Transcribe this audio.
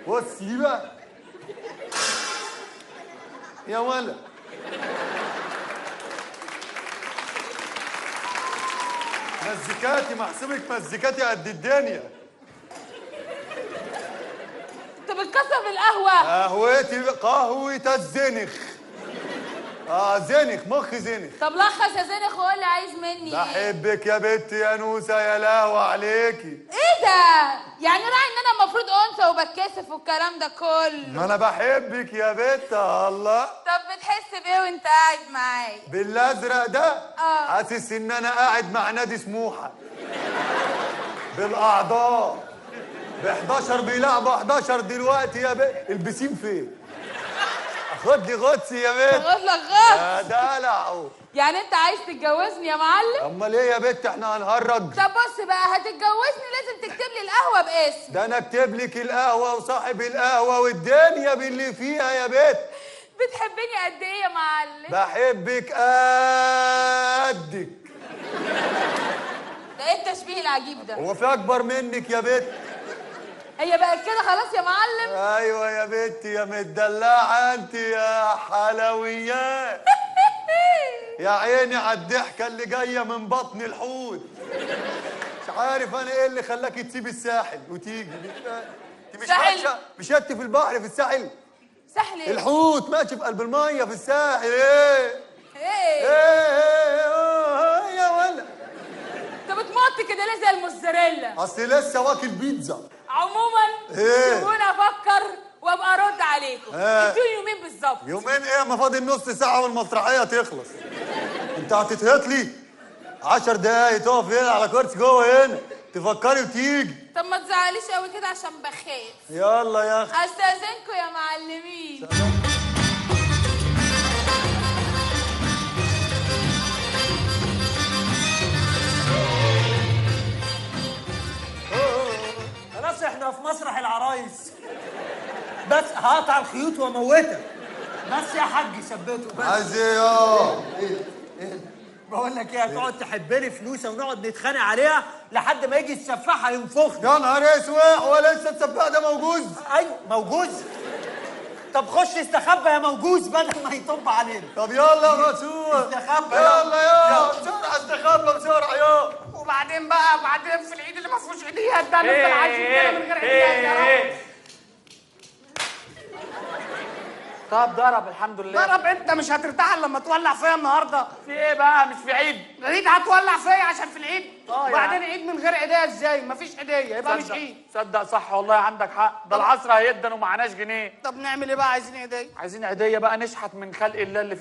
بص دي بقى يا ولد. مزيكاتي محسوبك مزيكاتي قد الدنيا. انت بتكسر القهوة. قهوة الزنخ. زنخ مخ زنخ. طب لخص يا زنخ وقول لي عايز مني ايه؟ بحبك يا بنت يا نوسة يا لهوي عليكي. ايه ده؟ يعني راعي ان انا المفروض انثى وبتكسف والكلام ده كله. ما انا بحبك يا بنت الله. طب بتحس بايه وانت قاعد معايا؟ بالازرق ده حاسس ان انا قاعد مع نادي سموحه بالاعضاء. ب 11 بيلعبوا 11 دلوقتي يا بنت. البسين فين؟ خد لي غطسي يا بنت. خد لك غطس يا دلع. يعني انت عايز تتجوزني يا معلم؟ امال ايه يا بنت احنا هنهرج؟ طب بص بقى، هتتجوزني لازم تكتب لي القهوه باسمي. ده انا اكتب لك القهوه وصاحب القهوه والدنيا باللي فيها يا بنت. بتحبني قد ايه يا معلم؟ بحبك قدك. ده ايه التشبيه العجيب ده؟ هو في اكبر منك يا بنت؟ هي بقت كده خلاص يا معلم؟ ايوه يا بنتي يا مدلعه انت يا حلويات. يا عيني على الضحكه اللي جايه من بطن الحوت. مش عارف انا ايه اللي خلاكي تسيبي الساحل وتيجي. انت مش هتي في البحر في الساحل. ساحل ايه؟ الحوت ماشي في قلب الميه في الساحل. ايه يا ولد. انت بتمط كده ليه زي الموزاريلا؟ اصل لسه واكل بيتزا. عموما سيبوني افكر وابقى ارد عليكم. ادوني يومين بالظبط. يومين ايه؟ ما فاضل نص ساعه والمسرحيه تخلص. انت هتتهط لي 10 دقايق تقف هنا على كرسي جوه هنا تفكري وتيجي. طب ما تزعليش قوي كده عشان بخاف. يلا يا اخي. استاذنكم يا معلمين. خلاص احنا في مسرح العرايس. بس هقطع الخيوط واموتك. بس يا حاج ثبته بس. عايز ايه بقول لك ايه، هتقعد تحب لي فلوسه ونقعد نتخانق عليها لحد ما يجي السفاح هينفخني. يا نهار اسود، هو لسه السفاح ده موجود؟ ايوه موجود. طب خش استخبى يا موجود بدل ما يطب علينا. طب يلا يا رسول استخبى. يلا بسرعه استخبى بسرعه يلا. وبعدين في العيد اللي ما فيهوش عيديات ده نفضل عايشين كده من غير عيديات يا رب. طب ضرب الحمد لله. ضرب؟ انت مش هترتاح لما تولع فيا النهارده. في ايه بقى؟ مش في عيد. العيد هتولع فيا عشان في العيد. وبعدين يعني. عيد من غير عيديه ازاي؟ مفيش عيديه يبقى مش عيد. صدق صح والله عندك حق. ده العصر هيدن ومعناش جنيه. طب نعمل ايه بقى؟ عايزين عيديه. عايزين عيديه بقى نشحت من خلق الله اللي في